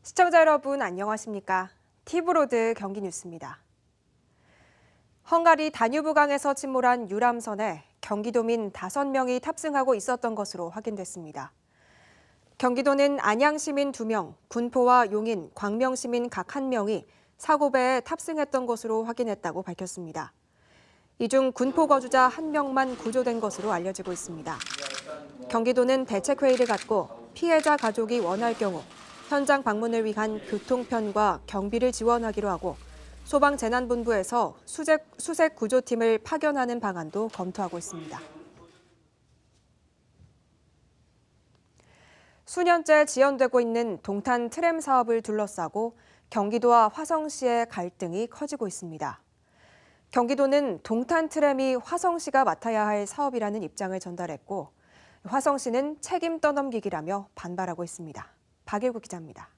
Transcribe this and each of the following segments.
시청자 여러분 안녕하십니까? 티브로드 경기 뉴스입니다. 헝가리 다뉴브강에서 침몰한 유람선에 경기도민 5명이 탑승하고 있었던 것으로 확인됐습니다. 경기도는 안양시민 2명, 군포와 용인, 광명시민 각 1명이 사고배에 탑승했던 것으로 확인했다고 밝혔습니다. 이 중 군포 거주자 1명만 구조된 것으로 알려지고 있습니다. 경기도는 대책회의를 갖고 피해자 가족이 원할 경우 현장 방문을 위한 교통편과 경비를 지원하기로 하고 소방재난본부에서 수색 구조팀을 파견하는 방안도 검토하고 있습니다. 수년째 지연되고 있는 동탄 트램 사업을 둘러싸고 경기도와 화성시의 갈등이 커지고 있습니다. 경기도는 동탄 트램이 화성시가 맡아야 할 사업이라는 입장을 전달했고 화성시는 책임 떠넘기기라며 반발하고 있습니다. 박일국 기자입니다.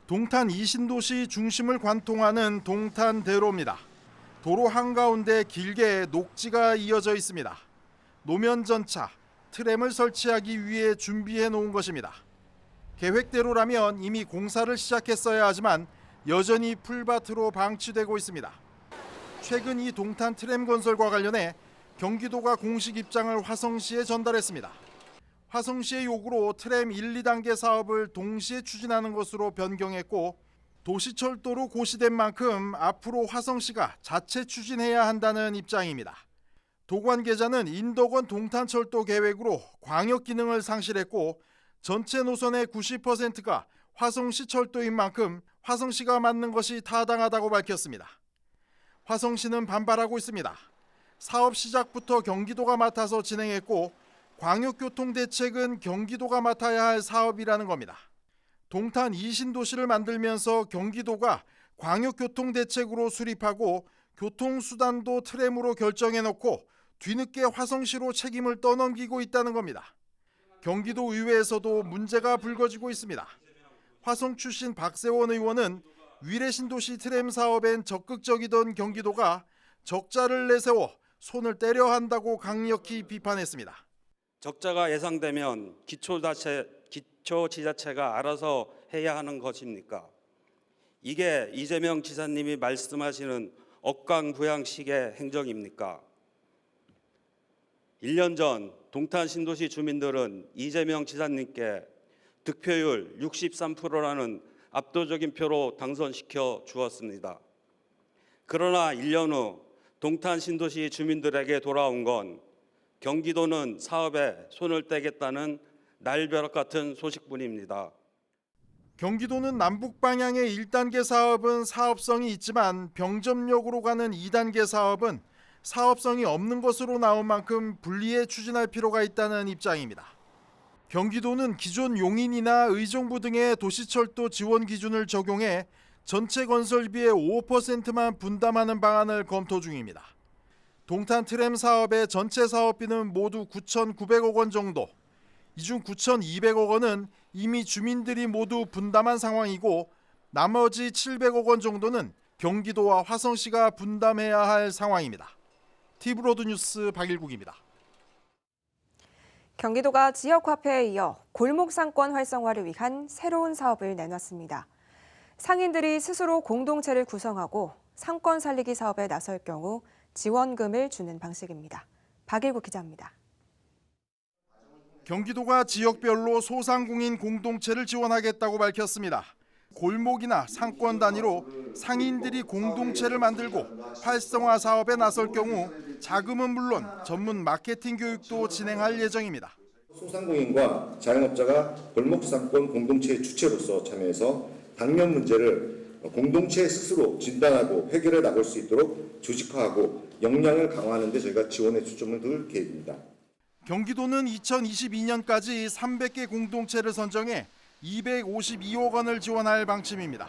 동탄 이신도시 중심을 관통하는 동탄대로입니다. 도로 한가운데 길게 녹지가 이어져 있습니다. 노면 전차, 트램을 설치하기 위해 준비해 놓은 것입니다. 계획대로라면 이미 공사를 시작했어야 하지만 여전히 풀밭으로 방치되고 있습니다. 최근 이 동탄 트램 건설과 관련해 경기도가 공식 입장을 화성시에 전달했습니다. 화성시의 요구로 트램 1, 2단계 사업을 동시에 추진하는 것으로 변경했고 도시철도로 고시된 만큼 앞으로 화성시가 자체 추진해야 한다는 입장입니다. 도 관계자는 인덕원 동탄철도 계획으로 광역 기능을 상실했고 전체 노선의 90%가 화성시 철도인 만큼 화성시가 맡는 것이 타당하다고 밝혔습니다. 화성시는 반발하고 있습니다. 사업 시작부터 경기도가 맡아서 진행했고 광역교통대책은 경기도가 맡아야 할 사업이라는 겁니다. 동탄 이신도시를 만들면서 경기도가 광역교통대책으로 수립하고 교통수단도 트램으로 결정해놓고 뒤늦게 화성시로 책임을 떠넘기고 있다는 겁니다. 경기도 의회에서도 문제가 불거지고 있습니다. 화성 출신 박세원 의원은 위례신도시 트램 사업엔 적극적이던 경기도가 적자를 내세워 손을 떼려 한다고 강력히 비판했습니다. 적자가 예상되면 기초지자체가 알아서 해야 하는 것입니까? 이게 이재명 지사님이 말씀하시는 억강부양식의 행정입니까? 1년 전 동탄 신도시 주민들은 이재명 지사님께 득표율 63%라는 압도적인 표로 당선시켜 주었습니다. 그러나 1년 후 동탄 신도시 주민들에게 돌아온 건 경기도는 사업에 손을 떼겠다는 날벼락 같은 소식뿐입니다. 경기도는 남북 방향의 1단계 사업은 사업성이 있지만 병점역으로 가는 2단계 사업은 사업성이 없는 것으로 나온 만큼 분리해 추진할 필요가 있다는 입장입니다. 경기도는 기존 용인이나 의정부 등의 도시철도 지원 기준을 적용해 전체 건설비의 5%만 분담하는 방안을 검토 중입니다. 동탄 트램 사업의 전체 사업비는 모두 9,900억 원 정도, 이 중 9,200억 원은 이미 주민들이 모두 분담한 상황이고 나머지 700억 원 정도는 경기도와 화성시가 분담해야 할 상황입니다. 티브로드 뉴스 박일국입니다. 경기도가 지역화폐에 이어 골목상권 활성화를 위한 새로운 사업을 내놨습니다. 상인들이 스스로 공동체를 구성하고 상권 살리기 사업에 나설 경우 지원금을 주는 방식입니다. 박일국 기자입니다. 경기도가 지역별로 소상공인 공동체를 지원하겠다고 밝혔습니다. 골목이나 상권 단위로 상인들이 공동체를 만들고 활성화 사업에 나설 경우 자금은 물론 전문 마케팅 교육도 진행할 예정입니다. 소상공인과 자영업자가 골목상권 공동체의 주체로서 참여해서 당면 문제를 공동체 스스로 진단하고 해결해 나갈 수 있도록 조직화하고 역량을 강화하는 데 저희가 지원에 초점을 둘 계획입니다. 경기도는 2022년까지 300개 공동체를 선정해 252억 원을 지원할 방침입니다.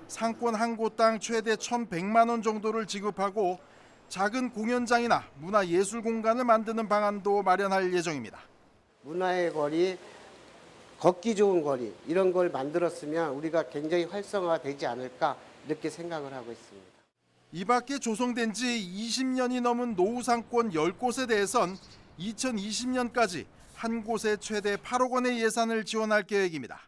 상권 한 곳당 최대 1,100만 원 정도를 지급하고 작은 공연장이나 문화예술 공간을 만드는 방안도 마련할 예정입니다. 문화의 거리, 걷기 좋은 거리 이런 걸 만들었으면 우리가 굉장히 활성화되지 않을까 이렇게 생각을 하고 있습니다. 이 밖에 조성된 지 20년이 넘은 노후 상권 10곳에 대해선 2020년까지 한 곳에 최대 8억 원의 예산을 지원할 계획입니다.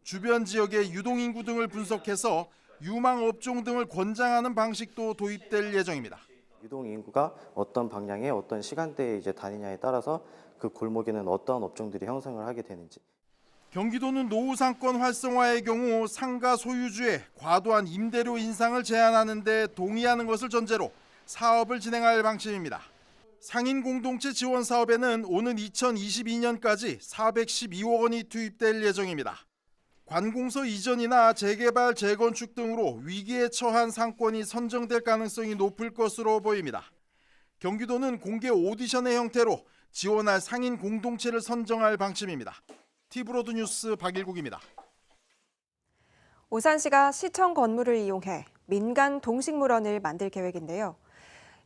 주변 지역의 유동인구 등을 분석해서 유망 업종 등을 권장하는 방식도 도입될 예정입니다. 유동 인구가 어떤 방향에 어떤 시간대에 이제 다니냐에 따라서 그 골목에는 어떠한 업종들이 형성을 하게 되는지. 경기도는 노후 상권 활성화의 경우 상가 소유주의 과도한 임대료 인상을 제한하는 데 동의하는 것을 전제로 사업을 진행할 방침입니다. 상인 공동체 지원 사업에는 오는 2022년까지 412억 원이 투입될 예정입니다. 관공서 이전이나 재개발, 재건축 등으로 위기에 처한 상권이 선정될 가능성이 높을 것으로 보입니다. 경기도는 공개 오디션의 형태로 지원할 상인 공동체를 선정할 방침입니다. 티브로드 뉴스 박일국입니다. 오산시가 시청 건물을 이용해 민간 동식물원을 만들 계획인데요.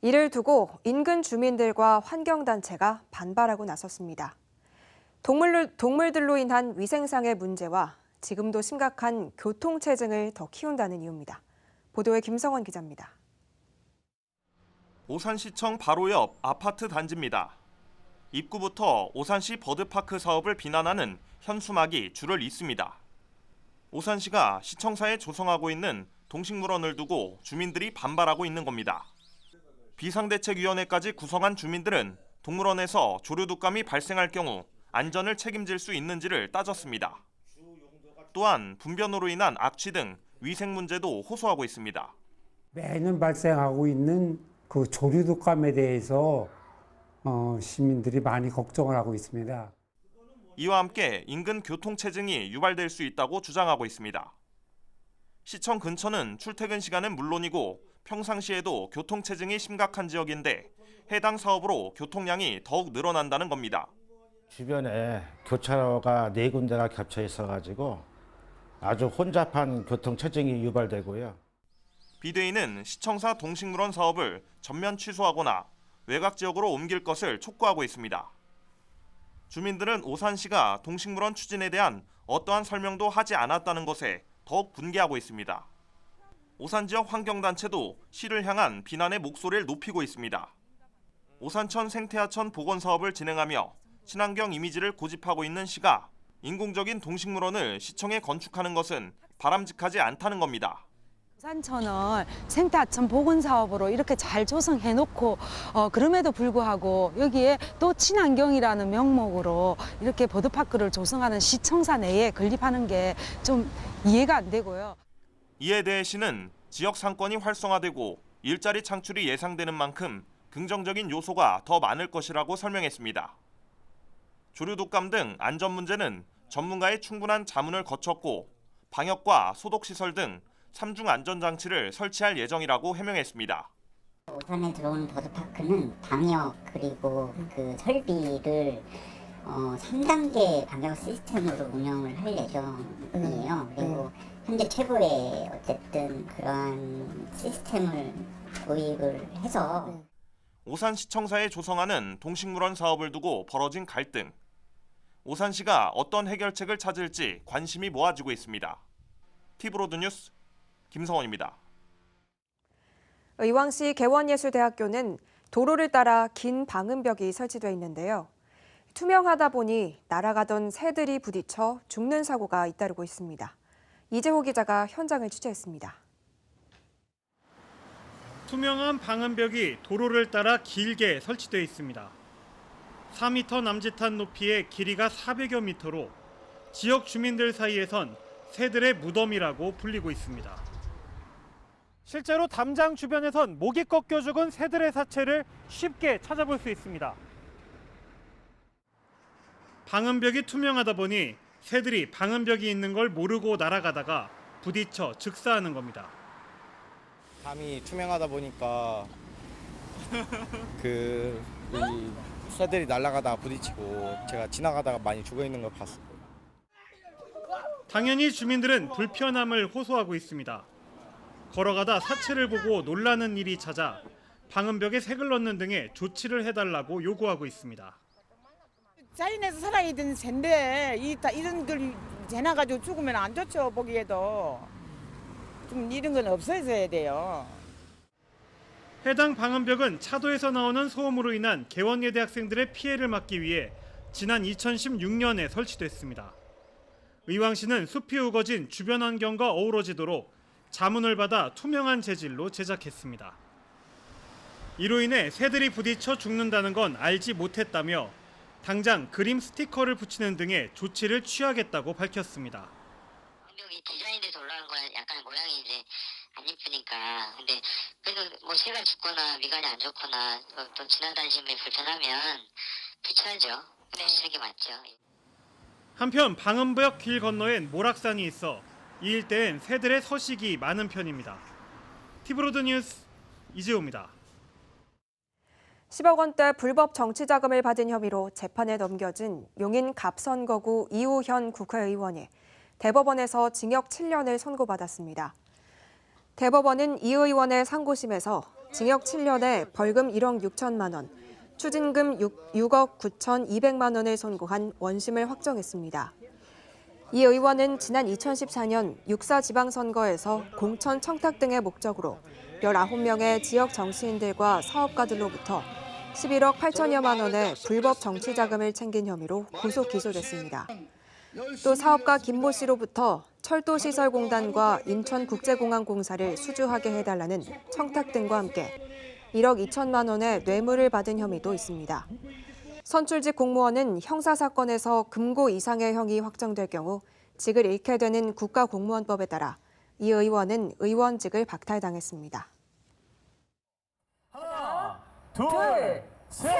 이를 두고 인근 주민들과 환경단체가 반발하고 나섰습니다. 동물들로 인한 위생상의 문제와 지금도 심각한 교통체증을 더 키운다는 이유입니다. 보도에 김성원 기자입니다. 오산시청 바로 옆 아파트 단지입니다. 입구부터 오산시 버드파크 사업을 비난하는 현수막이 줄을 잇습니다. 오산시가 시청사에 조성하고 있는 동식물원을 두고 주민들이 반발하고 있는 겁니다. 비상대책위원회까지 구성한 주민들은 동물원에서 조류독감이 발생할 경우 안전을 책임질 수 있는지를 따졌습니다. 또한 분변으로 인한 악취 등 위생 문제도 호소하고 있습니다. 매년 발생하고 있는 그 조류독감에 대해서 시민들이 많이 걱정을 하고 있습니다. 이와 함께 인근 교통체증이 유발될 수 있다고 주장하고 있습니다. 시청 근처는 출퇴근 시간은 물론이고 평상시에도 교통체증이 심각한 지역인데 해당 사업으로 교통량이 더욱 늘어난다는 겁니다. 주변에 교차로가 4군데가 겹쳐 있어가지고 아주 혼잡한 교통체증이 유발되고요. 비대위는 시청사 동식물원 사업을 전면 취소하거나 외곽 지역으로 옮길 것을 촉구하고 있습니다. 주민들은 오산시가 동식물원 추진에 대한 어떠한 설명도 하지 않았다는 것에 더욱 분개하고 있습니다. 오산 지역 환경단체도 시를 향한 비난의 목소리를 높이고 있습니다. 오산천 생태하천 복원 사업을 진행하며 친환경 이미지를 고집하고 있는 시가 인공적인 동식물원을 시청에 건축하는 것은 바람직하지 않다는 겁니다. 오산천을 생태하천 복원 사업으로 이렇게 잘 조성해놓고 그럼에도 불구하고 여기에 또 친환경이라는 명목으로 이렇게 버드파크를 조성하는 시청사 내에 건립하는 게 좀 이해가 안 되고요. 이에 대해 시는 지역 상권이 활성화되고 일자리 창출이 예상되는 만큼 긍정적인 요소가 더 많을 것이라고 설명했습니다. 조류독감 등 안전 문제는 전문가의 충분한 자문을 거쳤고 방역과 소독시설 등 3중 안전장치를 설치할 예정이라고 해명했습니다. 오산에 들어온 버드파크는 방역 그리고 그 설비를 3단계 방역 시스템으로 운영을 할 예정이에요. 그리고 현재 최고의 어쨌든 그러한 시스템을 도입을 해서 오산시청사에 조성하는 동식물원 사업을 두고 벌어진 갈등. 오산시가 어떤 해결책을 찾을지 관심이 모아지고 있습니다. 티브로드 뉴스 김성원입니다. 의왕시 개원예술대학교는 도로를 따라 긴 방음벽이 설치돼 있는데요. 투명하다 보니 날아가던 새들이 부딪혀 죽는 사고가 잇따르고 있습니다. 이재호 기자가 현장을 취재했습니다. 투명한 방음벽이 도로를 따라 길게 설치되어 있습니다. 4m 남짓한 높이의 길이가 400여 미터로 지역 주민들 사이에선 새들의 무덤이라고 불리고 있습니다. 실제로 담장 주변에선 목이 꺾여 죽은 새들의 사체를 쉽게 찾아볼 수 있습니다. 방음벽이 투명하다 보니 새들이 방음벽이 있는 걸 모르고 날아가다가 부딪혀 즉사하는 겁니다. 담이 투명하다 보니까 이 새들이 날아가다가 부딪히고 제가 지나가다가 많이 죽어 있는 걸 봤어요. 당연히 주민들은 불편함을 호소하고 있습니다. 걸어가다 사체를 보고 놀라는 일이 잦아 방음벽에 색을 넣는 등의 조치를 해달라고 요구하고 있습니다. 자연에서 살아있던 새인데 이런 걸 지나가지고 죽으면 안 좋죠. 보기에도 좀 이런 건 없어져야 돼요. 해당 방음벽은 차도에서 나오는 소음으로 인한 개원예대 학생들의 피해를 막기 위해 지난 2016년에 설치됐습니다. 의왕시는 숲이 우거진 주변 환경과 어우러지도록 자문을 받아 투명한 재질로 제작했습니다. 이로 인해 새들이 부딪혀 죽는다는 건 알지 못했다며 당장 그림 스티커를 붙이는 등의 조치를 취하겠다고 밝혔습니다. 환경이 디자인돼서 올라간 거야 약간 모양이 이제 안 예쁘니까. 근데 그래도 뭐 새가 죽거나 미관이 안 좋거나 또 지나다니시는 분이 불편하면 붙여야죠. 붙이는 게 맞죠. 한편 방음벽 길 건너엔 모락산이 있어 이 일대엔 새들의 서식이 많은 편입니다. 티브로드 뉴스 이재호입니다. 10억 원대 불법 정치자금을 받은 혐의로 재판에 넘겨진 용인 갑선거구 이우현 국회의원이 대법원에서 징역 7년을 선고받았습니다. 대법원은 이 의원의 상고심에서 징역 7년에 벌금 1억 6천만 원, 추징금 6억 9,200만 원을 선고한 원심을 확정했습니다. 이 의원은 지난 2014년 6.4 지방선거에서 공천 청탁 등의 목적으로 19명의 지역 정치인들과 사업가들로부터 11억 8천여만 원의 불법 정치자금을 챙긴 혐의로 구속 기소됐습니다. 또 사업가 김모 씨로부터 철도시설공단과 인천국제공항공사를 수주하게 해달라는 청탁 등과 함께 1억 2천만 원의 뇌물을 받은 혐의도 있습니다. 선출직 공무원은 형사사건에서 금고 이상의 형이 확정될 경우 직을 잃게 되는 국가공무원법에 따라 이 의원은 의원직을 박탈당했습니다. 하나, 둘, 셋!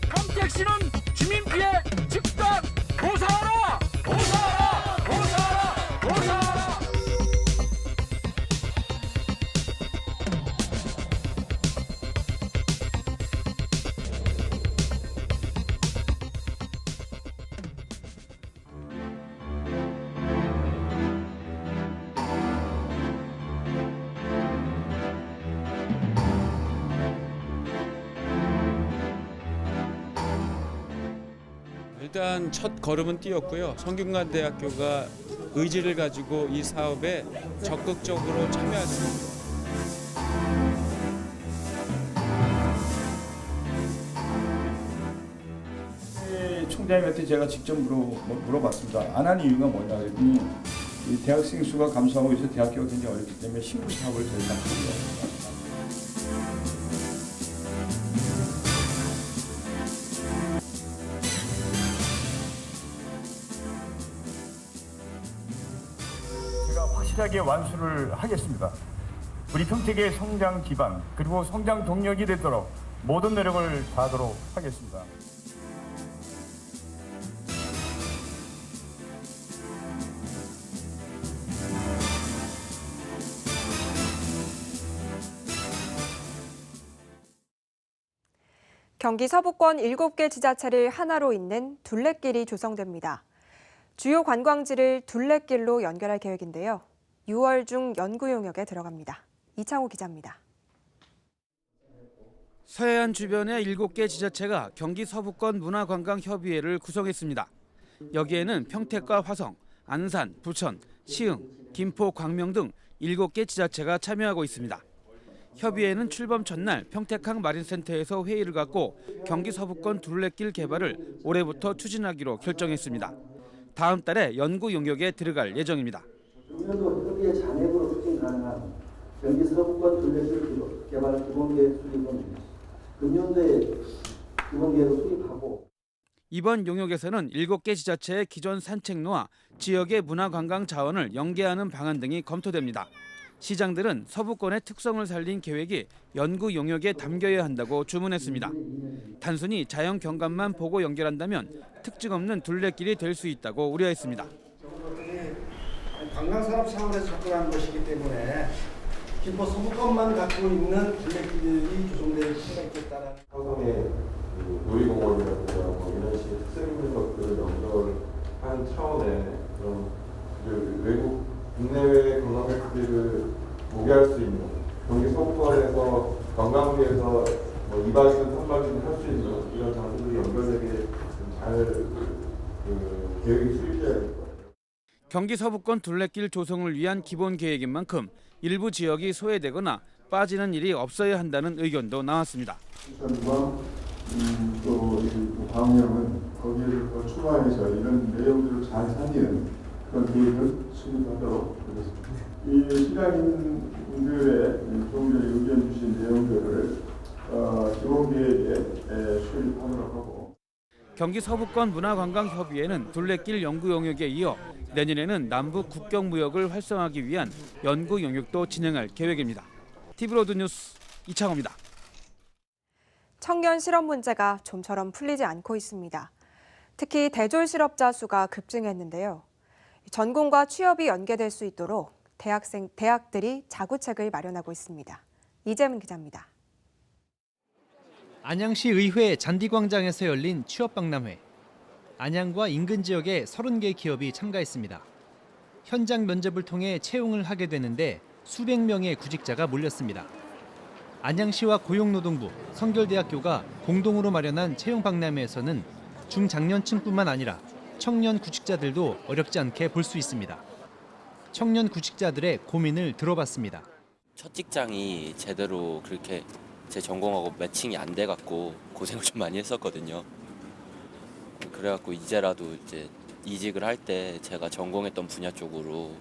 함택시는 주민 피해 즉각 보상하라! 보상하라! 보상하라! 보상하라! 일단 첫 걸음은 띄었고요. 성균관대학교가 의지를 가지고 이 사업에 적극적으로 참여했습니다. 총장님한테 제가 직접 물어봤습니다. 안 하는 이유가 뭐냐 그랬더니 이 대학생 수가 감소하고 있어서 대학교가 굉장히 어렵기 때문에 신규 사업을 더 이상 하는 겁니다. 확실하게 완수를 하겠습니다. 우리 평택의 성장 기반 그리고 성장 동력이 되도록 모든 노력을 다하도록 하겠습니다. 경기 서부권 7개 지자체를 하나로 잇는 둘레길이 조성됩니다. 주요 관광지를 둘레길로 연결할 계획인데요. 6월 중 연구 용역에 들어갑니다. 이창호 기자입니다. 서해안 주변의 7개 지자체가 경기 서부권 문화관광협의회를 구성했습니다. 여기에는 평택과 화성, 안산, 부천, 시흥, 김포, 광명 등 7개 지자체가 참여하고 있습니다. 협의회는 출범 첫날 평택항 마린센터에서 회의를 갖고 경기 서부권 둘레길 개발을 올해부터 추진하기로 결정했습니다. 다음 달에 연구 용역에 들어갈 예정입니다. 금년도 협의회 잔액으로 추진 가능한 경기 서부권 둘레길 개발 기본계획 수립은 금년도에 기본계획을 수립하고 이번 용역에서는 7개 지자체의 기존 산책로와 지역의 문화관광 자원을 연계하는 방안 등이 검토됩니다. 시장들은 서부권의 특성을 살린 계획이 연구 용역에 담겨야 한다고 주문했습니다. 단순히 자연 경관만 보고 연결한다면 특징 없는 둘레길이 될 수 있다고 우려했습니다. 관광산업 차원에서 접근하는 것이기 때문에 김포 서부권만 갖고 있는 둘레길이 조성될 수가 있겠다라는. 화성의 놀이공원이라든가 이런 식의 특색 있는 것들을 연결한 차원의 그런 외국 국내외 관광 객들을 보게할 수 있는 경기 서부권에서 관광지에서 2박이든 3박이든 할 수 있는 이런 장소들이 연결되게 잘 계획이 수립돼야 될 것 같아요. 경기 서부권 둘레길 조성을 위한 기본 계획인 만큼 일부 지역이 소외되거나 빠지는 일이 없어야 한다는 의견도 나왔습니다. 또 광명은 거기를 더 추가해서 이런 내용들을 잘 살리는 그런 계획을 수립하도록 하겠습니다. 이 시장인들의 좀 전에 의견 주신 내용들을 기본 계획에 수립하도록 하고. 경기 서부권 문화관광협의회는 둘레길 연구 용역에 이어 내년에는 남북 국경 무역을 활성화하기 위한 연구 용역도 진행할 계획입니다. TV로드 뉴스 이창호입니다. 청년 실업 문제가 좀처럼 풀리지 않고 있습니다. 특히 대졸 실업자 수가 급증했는데요. 전공과 취업이 연계될 수 있도록 대학들이 자구책을 마련하고 있습니다. 이재문 기자입니다. 안양시 의회 잔디광장에서 열린 취업박람회. 안양과 인근 지역의 30개 기업이 참가했습니다. 현장 면접을 통해 채용을 하게 되는데 수백 명의 구직자가 몰렸습니다. 안양시와 고용노동부, 성결대학교가 공동으로 마련한 채용박람회에서는 중장년층뿐만 아니라 청년 구직자들도 어렵지 않게 볼 수 있습니다. 청년 구직자들의 고민을 들어봤습니다. 첫 직장이 제대로 그렇게 제 전공하고 매칭이 안 돼갖고 고생을 좀 많이 했었거든요. 그래갖고 이제라도 이제 이직을 할 때 제가 전공했던 분야 쪽으로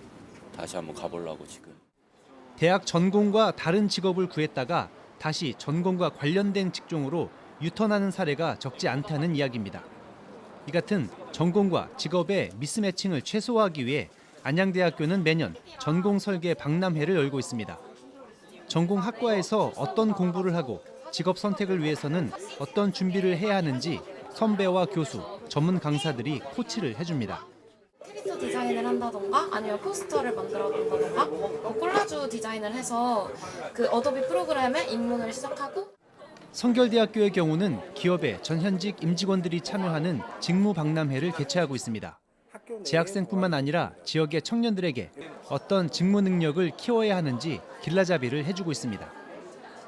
다시 한번 가보려고 지금. 대학 전공과 다른 직업을 구했다가 다시 전공과 관련된 직종으로 유턴하는 사례가 적지 않다는 이야기입니다. 이 같은 전공과 직업의 미스매칭을 최소화하기 위해 안양대학교는 매년 전공 설계 박람회를 열고 있습니다. 전공 학과에서 어떤 공부를 하고 직업 선택을 위해서는 어떤 준비를 해야 하는지 선배와 교수, 전문 강사들이 코치를 해줍니다. 캐릭터 디자인을 한다던가 아니면 포스터를 만들어 본다던가 콜라주 디자인을 해서 그 어도비 프로그램에 입문을 시작하고. 성결대학교의 경우는 기업의 전현직 임직원들이 참여하는 직무 박람회를 개최하고 있습니다. 재학생뿐만 아니라 지역의 청년들에게 어떤 직무 능력을 키워야 하는지 길라잡이를 해주고 있습니다.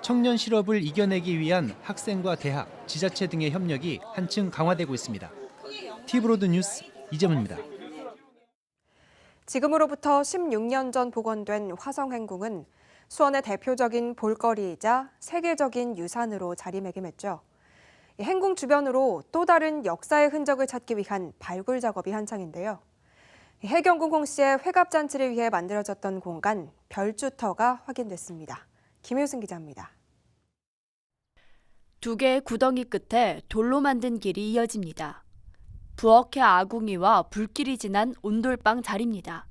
청년 실업을 이겨내기 위한 학생과 대학, 지자체 등의 협력이 한층 강화되고 있습니다. TV로드 뉴스 이재문입니다. 지금으로부터 16년 전 복원된 화성행궁은 수원의 대표적인 볼거리이자 세계적인 유산으로 자리매김했죠. 행궁 주변으로 또 다른 역사의 흔적을 찾기 위한 발굴 작업이 한창인데요. 해경궁 홍씨의 회갑잔치를 위해 만들어졌던 공간 별주터가 확인됐습니다. 김효승 기자입니다. 두 개의 구덩이 끝에 돌로 만든 길이 이어집니다. 부엌의 아궁이와 불길이 진한 온돌방 자리입니다.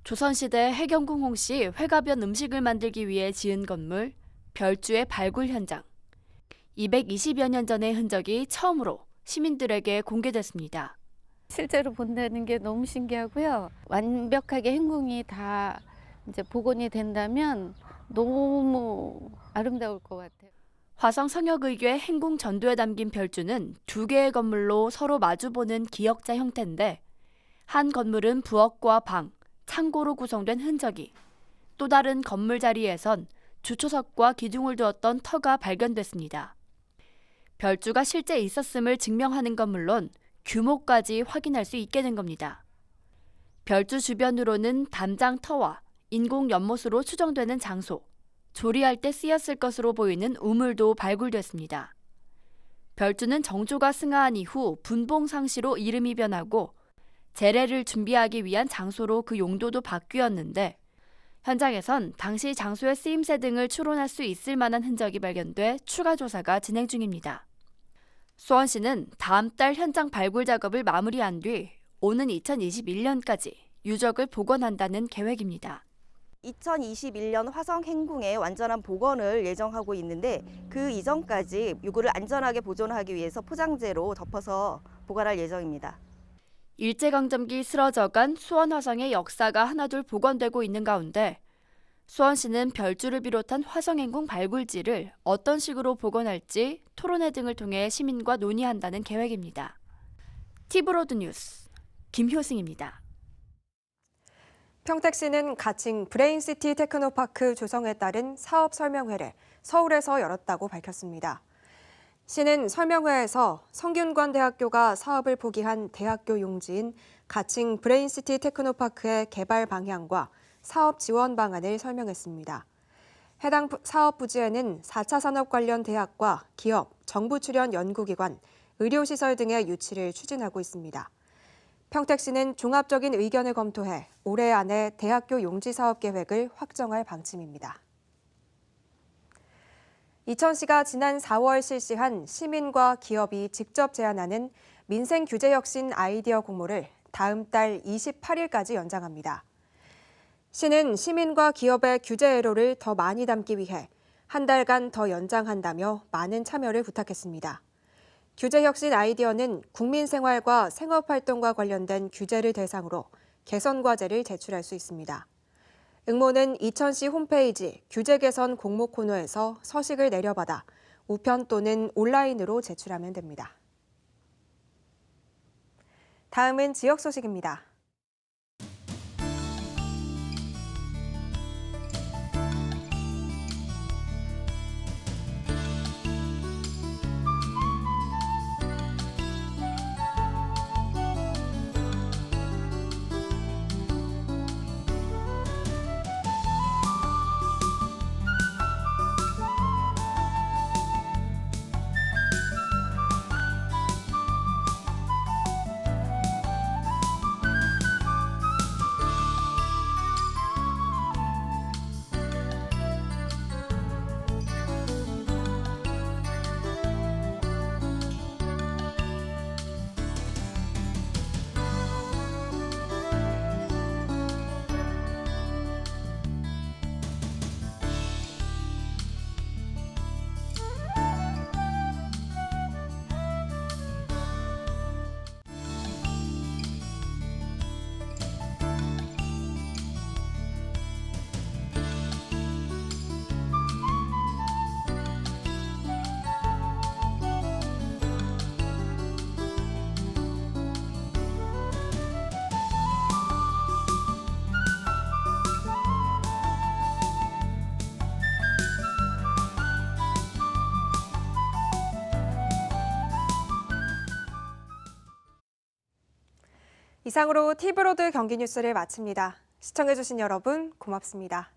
조선시대 해경궁 홍씨 회가변 음식을 만들기 위해 지은 건물 별주의 발굴 현장. 220여 년 전의 흔적이 처음으로 시민들에게 공개됐습니다. 실제로 본다는 게 너무 신기하고요. 완벽하게 행궁이 다 이제 복원이 된다면 너무 아름다울 것 같아요. 화성 성역의궤 행궁 전도에 담긴 별주는 두 개의 건물로 서로 마주보는 기역자 형태인데 한 건물은 부엌과 방, 창고로 구성된 흔적이, 또 다른 건물 자리에선 주초석과 기둥을 두었던 터가 발견됐습니다. 별주가 실제 있었음을 증명하는 건 물론 규모까지 확인할 수 있게 된 겁니다. 별주 주변으로는 담장터와 인공 연못으로 추정되는 장소, 조리할 때 쓰였을 것으로 보이는 우물도 발굴됐습니다. 별주는 정조가 승하한 이후 분봉상시로 이름이 변하고 제례를 준비하기 위한 장소로 그 용도도 바뀌었는데 현장에선 당시 장소의 쓰임새 등을 추론할 수 있을 만한 흔적이 발견돼 추가 조사가 진행 중입니다. 수원시는 다음 달 현장 발굴 작업을 마무리한 뒤 오는 2021년까지 유적을 복원한다는 계획입니다. 2021년 화성 행궁의 완전한 복원을 예정하고 있는데 그 이전까지 유구를 안전하게 보존하기 위해서 포장재로 덮어서 보관할 예정입니다. 일제강점기 쓰러져간 수원 화성의 역사가 하나둘 복원되고 있는 가운데 수원시는 별주를 비롯한 화성행궁 발굴지를 어떤 식으로 복원할지 토론회 등을 통해 시민과 논의한다는 계획입니다. 티브로드 뉴스 김효승입니다. 평택시는 가칭 브레인시티 테크노파크 조성에 따른 사업 설명회를 서울에서 열었다고 밝혔습니다. 시는 설명회에서 성균관대학교가 사업을 포기한 대학교 용지인 가칭 브레인시티 테크노파크의 개발 방향과 사업 지원 방안을 설명했습니다. 해당 사업 부지에는 4차 산업 관련 대학과 기업, 정부 출연 연구기관, 의료시설 등의 유치를 추진하고 있습니다. 평택시는 종합적인 의견을 검토해 올해 안에 대학교 용지 사업 계획을 확정할 방침입니다. 이천시가 지난 4월 실시한 시민과 기업이 직접 제안하는 민생규제혁신 아이디어 공모를 다음 달 28일까지 연장합니다. 시는 시민과 기업의 규제 애로를 더 많이 담기 위해 한 달간 더 연장한다며 많은 참여를 부탁했습니다. 규제혁신 아이디어는 국민생활과 생업활동과 관련된 규제를 대상으로 개선 과제를 제출할 수 있습니다. 응모는 이천시 홈페이지 규제 개선 공모 코너에서 서식을 내려받아 우편 또는 온라인으로 제출하면 됩니다. 다음은 지역 소식입니다. 이상으로 티브로드 경기 뉴스를 마칩니다. 시청해주신 여러분 고맙습니다.